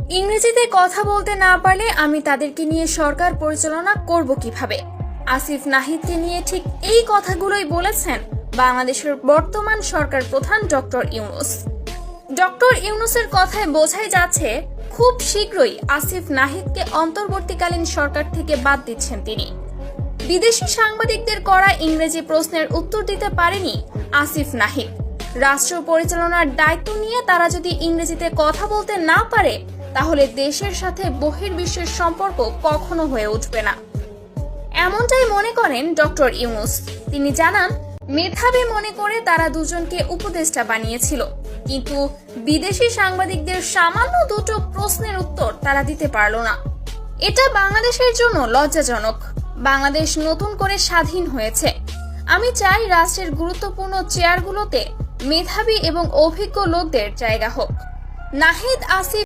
ইংরেজিতে কথা বলতে না পারলে আমি তাদেরকে নিয়ে সরকার পরিচালনা করব কিভাবে? আসিফ নাহিদকে নিয়ে ঠিক এই কথাগুলোই বলেছেন বাংলাদেশের বর্তমান সরকার প্রধান ডক্টর ইউনূস। ডক্টর ইউনূসের কথায় বোঝাই যাচ্ছে খুব শীঘ্রই আসিফ নাহিদকে অন্তর্বর্তীকালীন সরকার থেকে বাদ দিচ্ছেন তিনি। বিদেশি সাংবাদিকদের করা ইংরেজি প্রশ্নের উত্তর দিতে পারেনি আসিফ নাহিদ। রাষ্ট্র পরিচালনার দায়িত্ব নিয়ে তারা যদি ইংরেজিতে কথা বলতে না পারে তাহলে দেশের সাথে বহির্বিশ্বের সম্পর্ক কখনো হয়ে উঠবে না, এমনটাই মনে করেন ডক্টর ইউনূস। তিনি জানান, মেধাবী মনে করে তারা দুজনকে উপদেষ্টা বানিয়েছিল, কিন্তু বিদেশি সাংবাদিকদের সামান্য দুটো প্রশ্নের উত্তর তারা দিতে পারল না। এটা বাংলাদেশের জন্য লজ্জাজনক। বাংলাদেশ নতুন করে স্বাধীন হয়েছে। আমি চাই রাষ্ট্রের গুরুত্বপূর্ণ চেয়ারগুলোতে মেধাবী এবং অভিজ্ঞ লোকদের জায়গা হোক। নাহিদ আসিফ